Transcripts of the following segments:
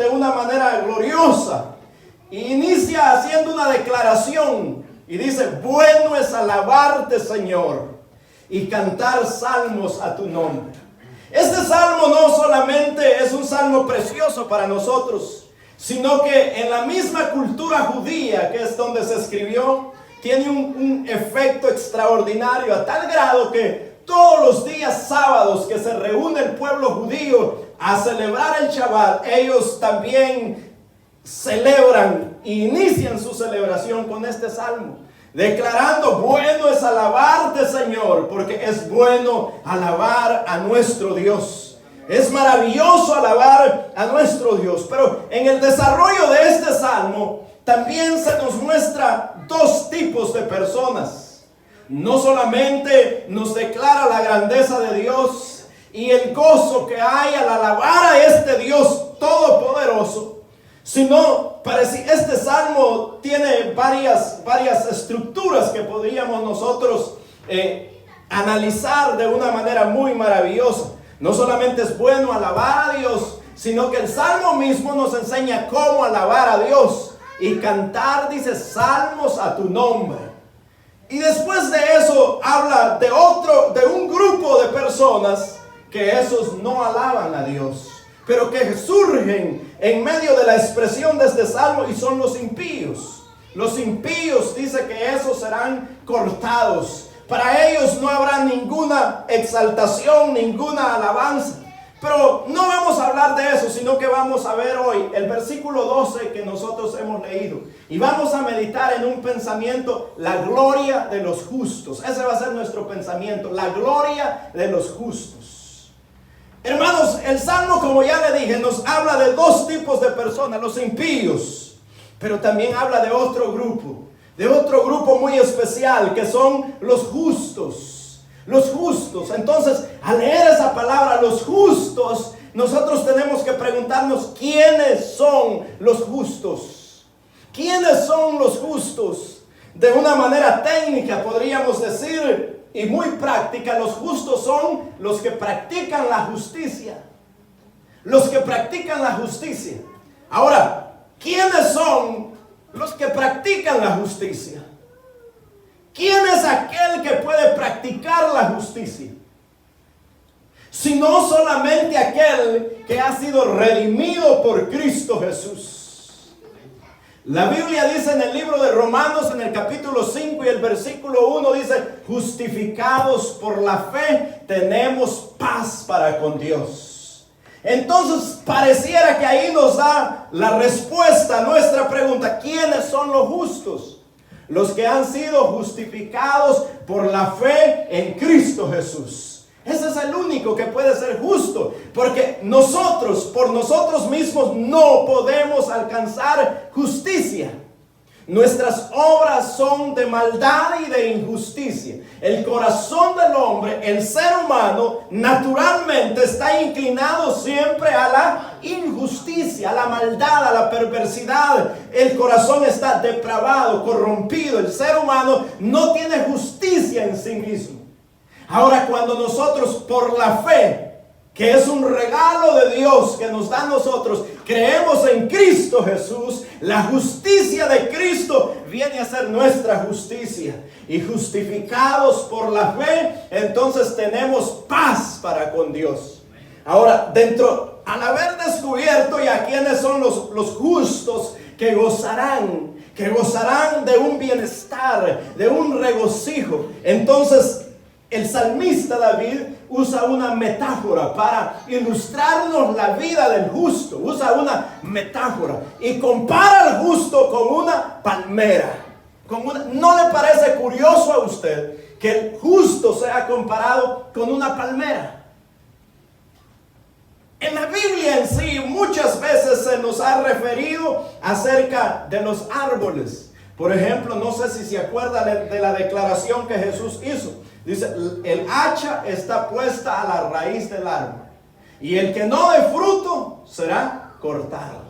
de una manera gloriosa. Y inicia haciendo una declaración. Y dice, bueno es alabarte, Señor, y cantar salmos a tu nombre. Este salmo no solamente es un salmo precioso para nosotros, sino que en la misma cultura judía, que es donde se escribió, tiene un efecto extraordinario, a tal grado que todos los días sábados que se reúne el pueblo judío a celebrar el Shabbat, ellos también celebran e inician su celebración con este salmo, declarando, bueno es alabarte, Señor, porque es bueno alabar a nuestro Dios. Es maravilloso alabar a nuestro Dios. Pero en el desarrollo de este salmo también se nos muestra dos tipos de personas. No solamente nos declara la grandeza de Dios y el gozo que hay al alabar a este Dios todopoderoso, sino este salmo tiene varias estructuras que podríamos nosotros analizar de una manera muy maravillosa. No solamente es bueno alabar a Dios, sino que el salmo mismo nos enseña cómo alabar a Dios y cantar, dice, salmos a tu nombre. Y después de eso habla de un grupo de personas que esos no alaban a Dios, pero que surgen en medio de la expresión de este salmo, y son los impíos. Los impíos, dice que esos serán cortados. Para ellos no habrá ninguna exaltación, ninguna alabanza. Pero no vamos a hablar de eso, sino que vamos a ver hoy el versículo 12 que nosotros hemos leído. Y vamos a meditar en un pensamiento, la gloria de los justos. Ese va a ser nuestro pensamiento, la gloria de los justos. Hermanos, el Salmo, como ya le dije, nos habla de dos tipos de personas, los impíos. Pero también habla de otro grupo muy especial, que son los justos. Los justos. Entonces, al leer esa palabra, los justos, nosotros tenemos que preguntarnos, ¿quiénes son los justos? ¿Quiénes son los justos? De una manera técnica podríamos decir, y muy práctica, los justos son los que practican la justicia. Los que practican la justicia. Ahora, ¿quiénes son los que practican la justicia? ¿Quién es aquel que puede practicar la justicia? Sino solamente aquel que ha sido redimido por Cristo Jesús. La Biblia dice en el libro de Romanos, en el capítulo 5 y el versículo 1, dice, justificados por la fe, tenemos paz para con Dios. Entonces pareciera que ahí nos da la respuesta a nuestra pregunta, ¿quiénes son los justos? Los que han sido justificados por la fe en Cristo Jesús. Ese es el único que puede ser justo, porque nosotros, por nosotros mismos, no podemos alcanzar justicia. Nuestras obras son de maldad y de injusticia. El corazón del hombre, el ser humano, naturalmente está inclinado siempre a la injusticia, a la maldad, a la perversidad. El corazón está depravado, corrompido. El ser humano no tiene justicia en sí mismo. Ahora, cuando nosotros por la fe, que es un regalo de Dios que nos da a nosotros, creemos en Cristo Jesús, la justicia de Cristo viene a ser nuestra justicia. Y justificados por la fe, entonces tenemos paz para con Dios. Ahora, al haber descubierto ya quiénes son los justos que gozarán de un bienestar, de un regocijo, entonces el salmista David usa una metáfora para ilustrarnos la vida del justo. Usa una metáfora y compara al justo con una palmera. ¿No le parece curioso a usted que el justo sea comparado con una palmera? En la Biblia en sí muchas veces se nos ha referido acerca de los árboles. Por ejemplo, no sé si se acuerda de la declaración que Jesús hizo. Dice, el hacha está puesta a la raíz del árbol, y el que no dé fruto será cortado.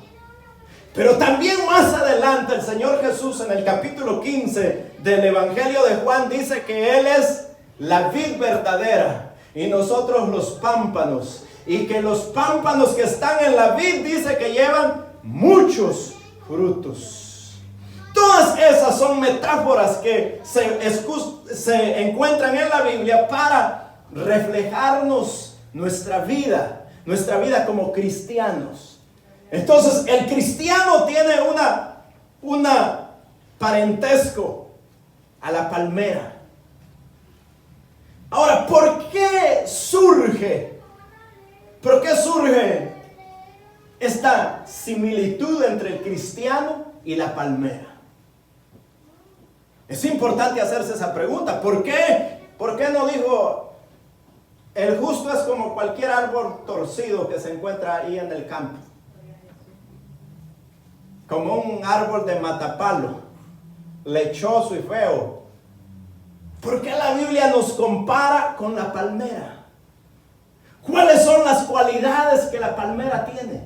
Pero también más adelante el Señor Jesús, en el capítulo 15 del Evangelio de Juan, dice que Él es la vid verdadera y nosotros los pámpanos, y que los pámpanos que están en la vid, dice que llevan muchos frutos. Todas esas son metáforas que se encuentran en la Biblia para reflejarnos nuestra vida como cristianos. Entonces, el cristiano tiene una parentesco a la palmera. Ahora, ¿por qué surge esta similitud entre el cristiano y la palmera? Es importante hacerse esa pregunta. ¿Por qué? ¿Por qué no dijo el justo es como cualquier árbol torcido que se encuentra ahí en el campo? Como un árbol de matapalo, lechoso y feo. ¿Por qué la Biblia nos compara con la palmera? ¿Cuáles son las cualidades que la palmera tiene?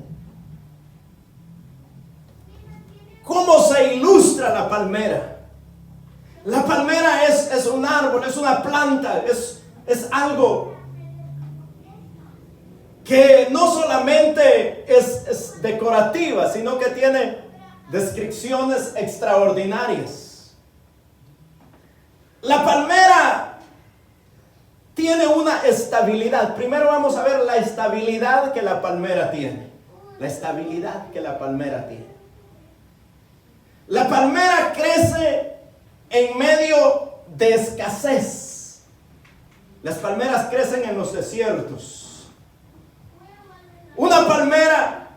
¿Cómo se ilustra la palmera? La palmera es un árbol, es una planta, es algo que no solamente es decorativa, sino que tiene descripciones extraordinarias. La palmera tiene una estabilidad. Primero vamos a ver la estabilidad que la palmera tiene. La estabilidad que la palmera tiene. La palmera crece en medio de escasez. Las palmeras crecen en los desiertos. Una palmera,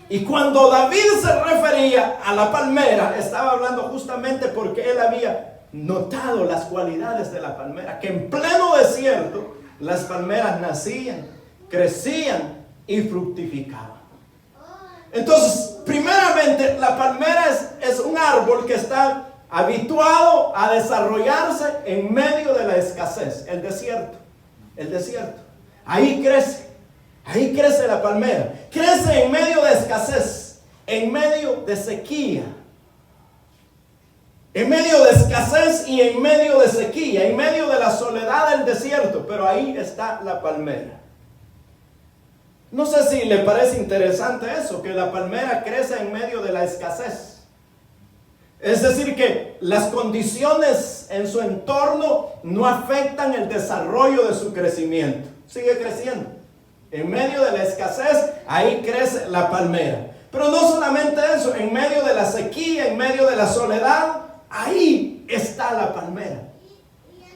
y cuando David se refería a la palmera, estaba hablando justamente porque él había notado las cualidades de la palmera, que en pleno desierto las palmeras nacían, crecían y fructificaban. Entonces, primeramente, la palmera es un árbol que está habituado a desarrollarse en medio de la escasez, el desierto. Ahí crece la palmera. Crece en medio de escasez, en medio de sequía. En medio de escasez y en medio de sequía, en medio de la soledad del desierto, pero ahí está la palmera. No sé si le parece interesante eso, que la palmera crece en medio de la escasez. Es decir, que las condiciones en su entorno no afectan el desarrollo de su crecimiento. Sigue creciendo. En medio de la escasez, ahí crece la palmera. Pero no solamente eso, en medio de la sequía, en medio de la soledad, ahí está la palmera.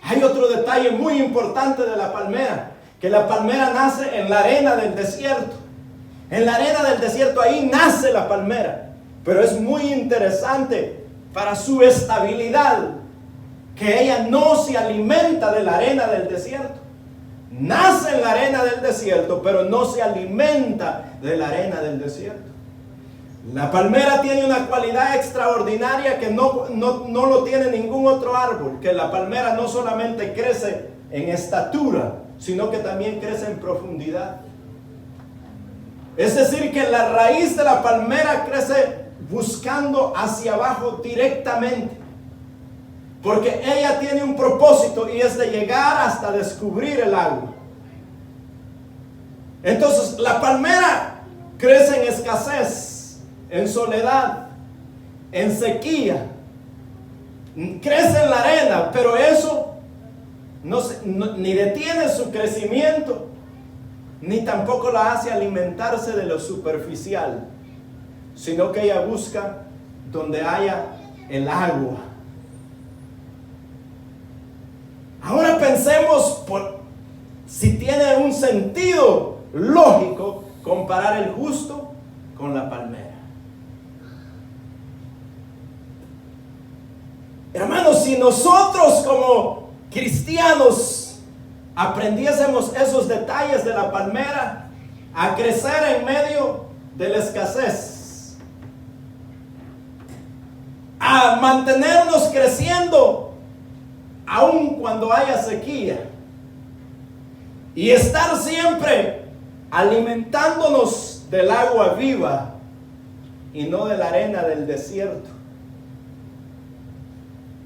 Hay otro detalle muy importante de la palmera, que la palmera nace en la arena del desierto. En la arena del desierto, ahí nace la palmera. Pero es muy interesante para su estabilidad, que ella no se alimenta de la arena del desierto. Nace en la arena del desierto, pero no se alimenta de la arena del desierto. La palmera tiene una cualidad extraordinaria que no lo tiene ningún otro árbol, que la palmera no solamente crece en estatura, sino que también crece en profundidad. Es decir, que la raíz de la palmera crece buscando hacia abajo directamente, porque ella tiene un propósito, y es de llegar hasta descubrir el agua. Entonces, la palmera crece en escasez, en soledad, en sequía, crece en la arena, pero eso ni detiene su crecimiento, ni tampoco la hace alimentarse de lo superficial, sino que ella busca donde haya el agua. Ahora pensemos si tiene un sentido lógico comparar el justo con la palmera. Hermanos, si nosotros como cristianos aprendiésemos esos detalles de la palmera, a crecer en medio de la escasez, a mantenernos creciendo aun cuando haya sequía, y estar siempre alimentándonos del agua viva y no de la arena del desierto.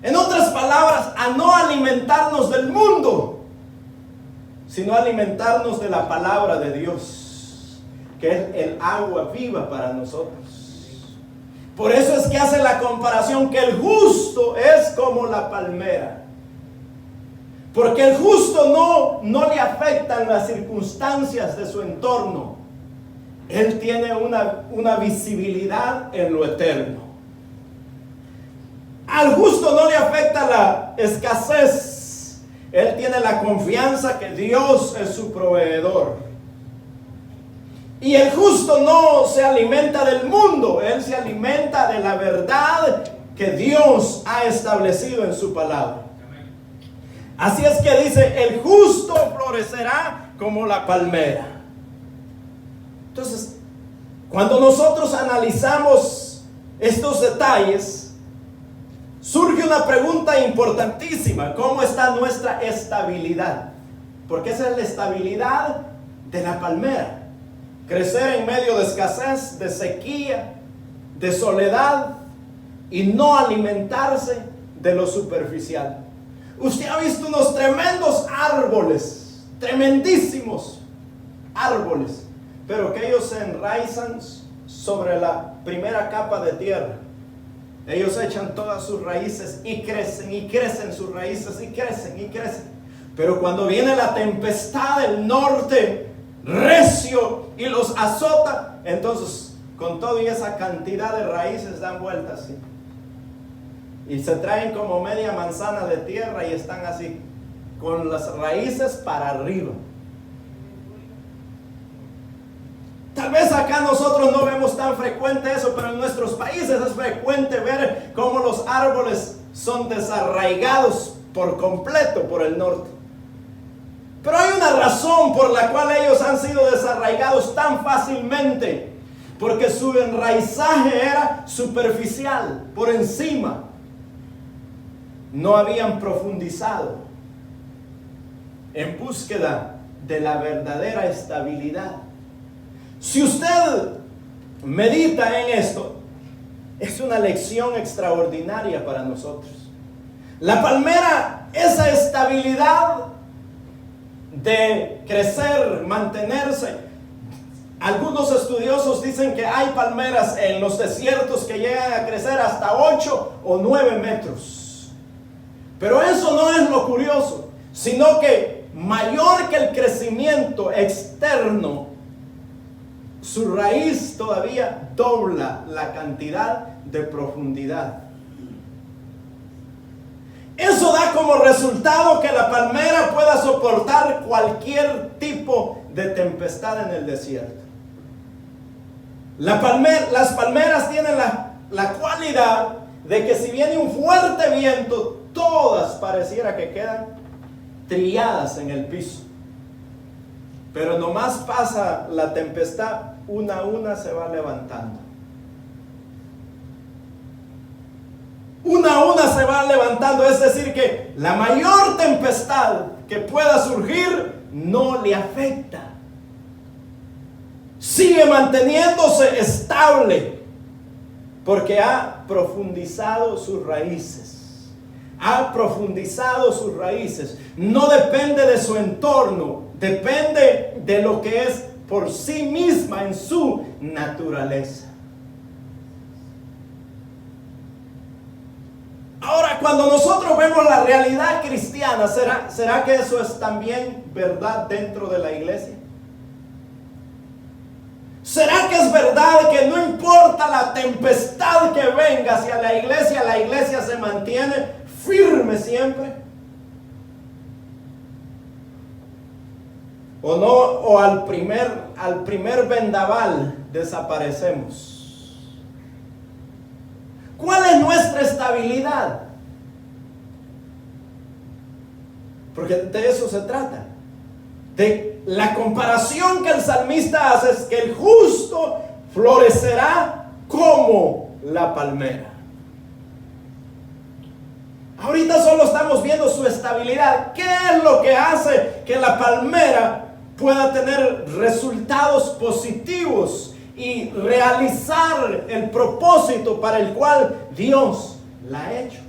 En otras palabras, a no alimentarnos del mundo, sino alimentarnos de la palabra de Dios, que es el agua viva para nosotros. Por eso es que hace la comparación que el justo es como la palmera. Porque el justo no le afectan las circunstancias de su entorno. Él tiene una visibilidad en lo eterno. Al justo no le afecta la escasez. Él tiene la confianza que Dios es su proveedor. Y el justo no se alimenta del mundo. Él se alimenta de la verdad que Dios ha establecido en su palabra. Así es que dice, el justo florecerá como la palmera. Entonces, cuando nosotros analizamos estos detalles, surge una pregunta importantísima: ¿cómo está nuestra estabilidad? Porque esa es la estabilidad de la palmera. Crecer en medio de escasez, de sequía, de soledad, y no alimentarse de lo superficial. Usted ha visto unos tremendos árboles, tremendísimos árboles, pero que ellos se enraizan sobre la primera capa de tierra. Ellos echan todas sus raíces y crecen sus raíces y crecen. Pero cuando viene la tempestad del norte, recio, y los azota, entonces con toda esa cantidad de raíces dan vueltas, ¿sí? Y se traen como media manzana de tierra y están así, con las raíces para arriba. Tal vez acá nosotros no vemos tan frecuente eso, pero en nuestros países es frecuente ver cómo los árboles son desarraigados por completo por el norte. Pero hay una razón por la cual ellos han sido desarraigados tan fácilmente, porque su enraizaje era superficial, por encima. No habían profundizado en búsqueda de la verdadera estabilidad. Si usted medita en esto, es una lección extraordinaria para nosotros. La palmera, esa estabilidad de crecer, mantenerse. Algunos estudiosos dicen que hay palmeras en los desiertos que llegan a crecer hasta 8 o 9 metros. Pero eso no es lo curioso, sino que mayor que el crecimiento externo, su raíz todavía dobla la cantidad de profundidad. Eso da como resultado que la palmera pueda soportar cualquier tipo de tempestad en el desierto. Las palmeras tienen la cualidad de que si viene un fuerte viento, todas pareciera que quedan trilladas en el piso. Pero nomás pasa la tempestad, una a una se va levantando. Una a una se va levantando, es decir que la mayor tempestad que pueda surgir no le afecta. Sigue manteniéndose estable porque ha profundizado sus raíces. Ha profundizado sus raíces. No depende de su entorno, depende de lo que es por sí misma en su naturaleza. Ahora, cuando nosotros vemos la realidad cristiana, ¿será que eso es también verdad dentro de la iglesia? ¿Será que es verdad que no importa la tempestad que venga hacia la iglesia se mantiene firme siempre? ¿O no? ¿O al primer vendaval desaparecemos? ¿Cuál es nuestra estabilidad? Porque de eso se trata. De la comparación que el salmista hace es que el justo florecerá como la palmera. Ahorita solo estamos viendo su estabilidad. ¿Qué es lo que hace que la palmera pueda tener resultados positivos y realizar el propósito para el cual Dios la ha hecho?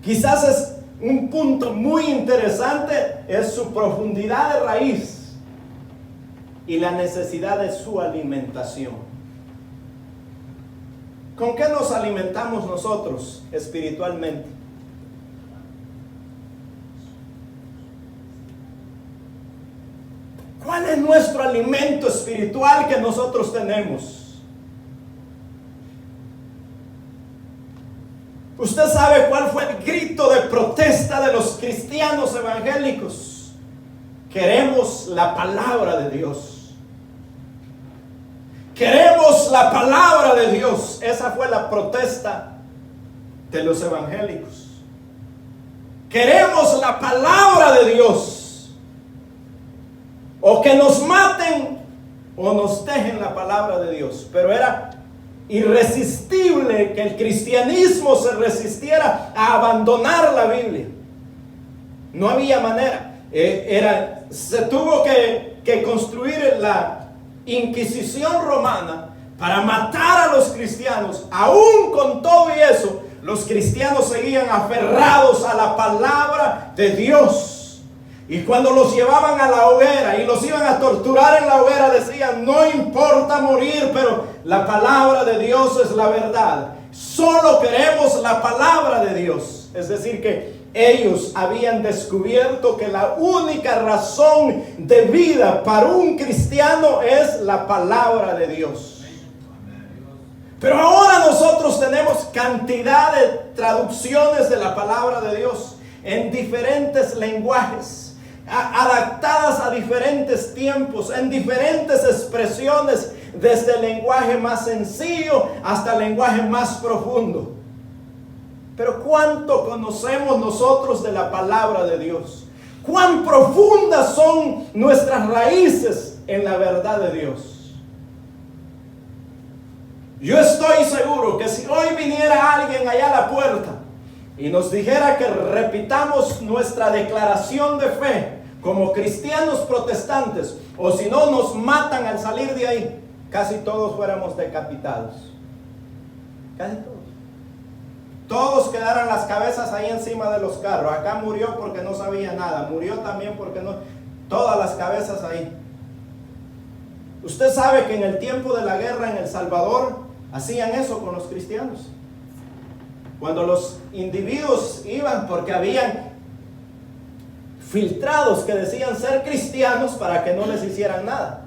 Quizás es un punto muy interesante, es su profundidad de raíz y la necesidad de su alimentación. ¿Con qué nos alimentamos nosotros espiritualmente? ¿Cuál es nuestro alimento espiritual que nosotros tenemos? Usted sabe cuál fue el grito de protesta de los cristianos evangélicos. Queremos la palabra de Dios. Queremos la palabra de Dios. Esa fue la protesta de los evangélicos. Queremos la palabra de Dios. O que nos maten o nos dejen la palabra de Dios. Pero era irresistible que el cristianismo se resistiera a abandonar la Biblia. No había manera. Se tuvo que construir la Inquisición romana para matar a los cristianos. Aún con todo y eso, los cristianos seguían aferrados a la palabra de Dios. Y cuando los llevaban a la hoguera y los iban a torturar en la hoguera, decían: no importa morir, pero la palabra de Dios es la verdad. Solo queremos la palabra de Dios. Es decir, que ellos habían descubierto que la única razón de vida para un cristiano es la palabra de Dios. Pero ahora nosotros tenemos cantidad de traducciones de la palabra de Dios en diferentes lenguajes, adaptadas a diferentes tiempos, en diferentes expresiones, desde el lenguaje más sencillo hasta el lenguaje más profundo. Pero ¿cuánto conocemos nosotros de la palabra de Dios? ¿Cuán profundas son nuestras raíces en la verdad de Dios? Yo estoy seguro que si hoy viniera alguien allá a la puerta y nos dijera que repitamos nuestra declaración de fe como cristianos protestantes, o si no nos matan al salir de ahí, casi todos fuéramos decapitados. Casi todos. Todos quedaran las cabezas ahí encima de los carros. Acá murió porque no sabía nada. Murió también porque no. Todas las cabezas ahí. Usted sabe que en el tiempo de la guerra en El Salvador hacían eso con los cristianos. Cuando los individuos iban, porque habían filtrados que decían ser cristianos para que no les hicieran nada.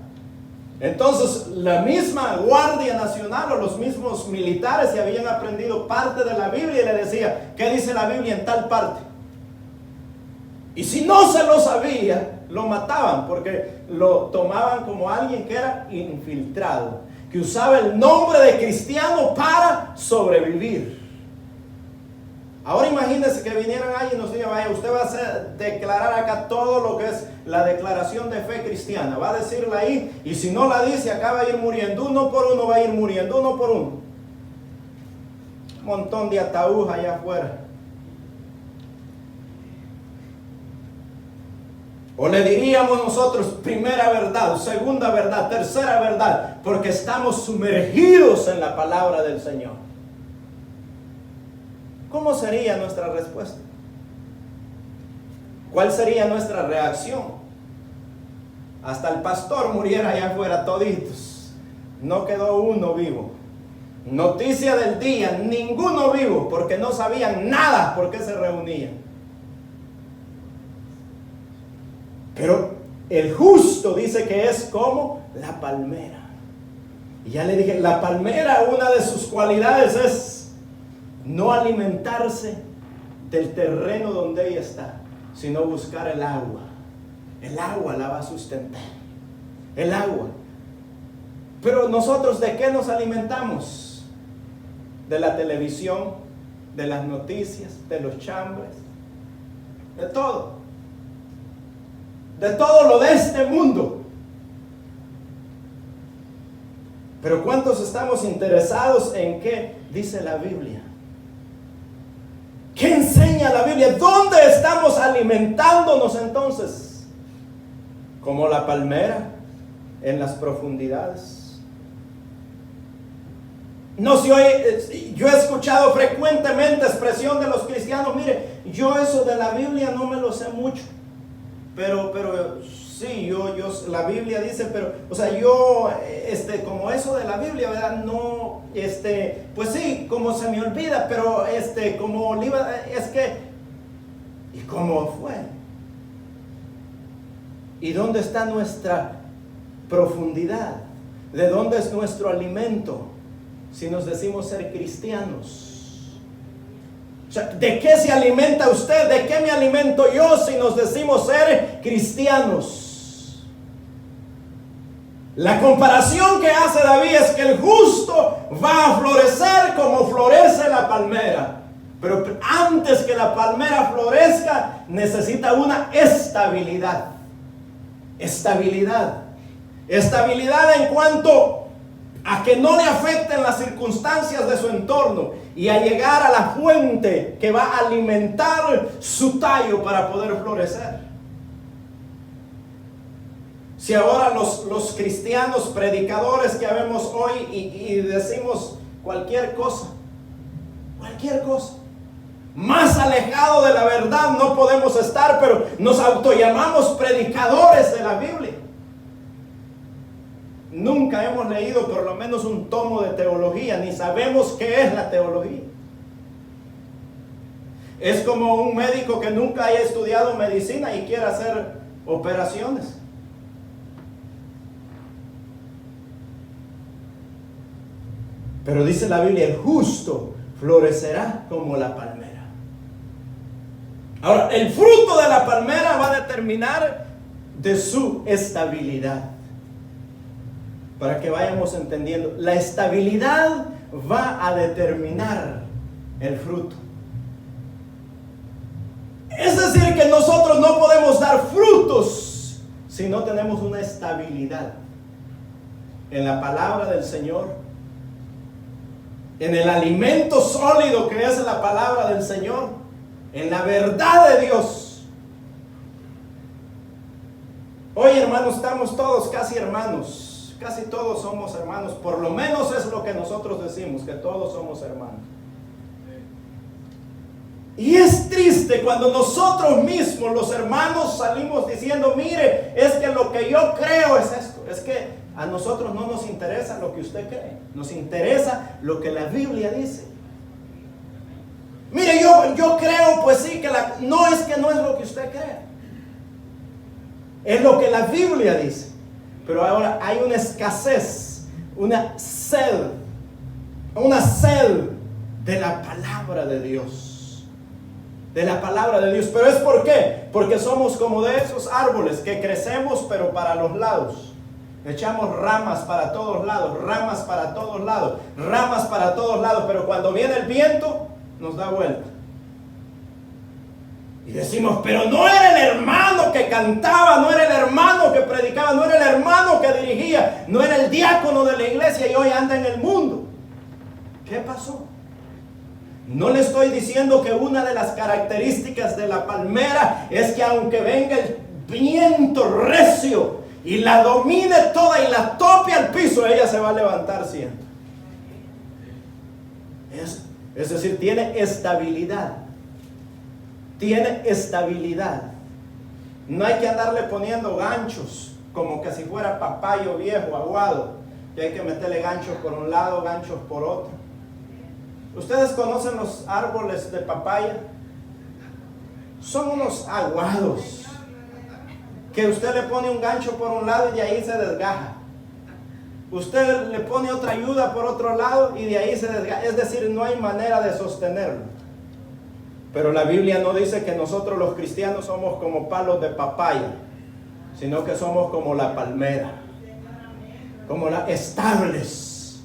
Entonces la misma Guardia Nacional o los mismos militares se habían aprendido parte de la Biblia y le decía: ¿qué dice la Biblia en tal parte? Y si no se lo sabía, lo mataban, porque lo tomaban como alguien que era infiltrado, que usaba el nombre de cristiano para sobrevivir. Ahora imagínense que vinieran ahí y nos digan: vaya, usted va a declarar acá todo lo que es la declaración de fe cristiana. Va a decirla ahí, y si no la dice, acá va a ir muriendo. Uno por uno va a ir muriendo, uno por uno. Un montón de ataúd allá afuera. O le diríamos nosotros: primera verdad, segunda verdad, tercera verdad, porque estamos sumergidos en la palabra del Señor. ¿Cómo sería nuestra respuesta? ¿Cuál sería nuestra reacción? Hasta el pastor muriera allá afuera toditos. No quedó uno vivo. Noticia del día: ninguno vivo, porque no sabían nada por qué se reunían. Pero el justo dice que es como la palmera. Y ya le dije, la palmera, una de sus cualidades es no alimentarse del terreno donde ella está, sino buscar el agua. El agua la va a sustentar. El agua. Pero nosotros, ¿de qué nos alimentamos? De la televisión, de las noticias, de los chambres, de todo. De todo lo de este mundo. Pero ¿cuántos estamos interesados en qué dice la Biblia? ¿Qué enseña la Biblia? ¿Dónde estamos alimentándonos entonces? Como la palmera en las profundidades. No se oye, yo he escuchado frecuentemente expresión de los cristianos: mire, yo eso de la Biblia no me lo sé mucho, pero sí, la Biblia dice, pero, o sea, yo, como eso de la Biblia, ¿verdad? No, pues sí, como se me olvida, pero, como es que, ¿y cómo fue? ¿Y dónde está nuestra profundidad? ¿De dónde es nuestro alimento? Si nos decimos ser cristianos. O sea, ¿de qué se alimenta usted? ¿De qué me alimento yo si nos decimos ser cristianos? La comparación que hace David es que el justo va a florecer como florece la palmera. Pero antes que la palmera florezca, necesita una estabilidad. Estabilidad. Estabilidad en cuanto a que no le afecten las circunstancias de su entorno y a llegar a la fuente que va a alimentar su tallo para poder florecer. Si ahora los cristianos predicadores que vemos hoy y decimos cualquier cosa, más alejado de la verdad no podemos estar, pero nos autollamamos predicadores de la Biblia. Nunca hemos leído por lo menos un tomo de teología, ni sabemos qué es la teología. Es como un médico que nunca haya estudiado medicina y quiera hacer operaciones. Pero dice la Biblia, el justo florecerá como la palmera. Ahora, el fruto de la palmera va a determinar de su estabilidad. Para que vayamos entendiendo, la estabilidad va a determinar el fruto. Es decir, que nosotros no podemos dar frutos si no tenemos una estabilidad en la palabra del Señor, en el alimento sólido que es la palabra del Señor, en la verdad de Dios. Hoy, hermanos, estamos todos casi hermanos. Casi todos somos hermanos, por lo menos es lo que nosotros decimos, que todos somos hermanos. Y es triste cuando nosotros mismos, los hermanos, salimos diciendo, mire, es que lo que yo creo es esto. Es que a nosotros no nos interesa lo que usted cree, nos interesa lo que la Biblia dice. Mire, yo creo, pues sí, que no es lo que usted cree, es lo que la Biblia dice. Pero ahora hay una escasez, una sed de la palabra de Dios. De la palabra de Dios. ¿Pero es por qué? Porque somos como de esos árboles que crecemos pero para los lados. Echamos ramas para todos lados, ramas para todos lados, ramas para todos lados. Pero cuando viene el viento, nos da vuelta. Y decimos, pero no era el hermano que cantaba, no era el hermano que predicaba, no era el hermano que dirigía, no era el diácono de la iglesia y hoy anda en el mundo. ¿Qué pasó? No le estoy diciendo que una de las características de la palmera es que aunque venga el viento recio y la domine toda y la tope al piso, ella se va a levantar siempre. Es decir, tiene estabilidad. Tiene estabilidad. No hay que andarle poniendo ganchos como que si fuera papayo viejo, aguado, que hay que meterle ganchos por un lado, ganchos por otro. ¿Ustedes conocen los árboles de papaya? Son unos aguados que usted le pone un gancho por un lado y de ahí se desgaja. Usted le pone otra ayuda por otro lado y de ahí se desgaja. Es decir, no hay manera de sostenerlo. Pero la Biblia no dice que nosotros los cristianos somos como palos de papaya, sino que somos como la palmera, como las estables.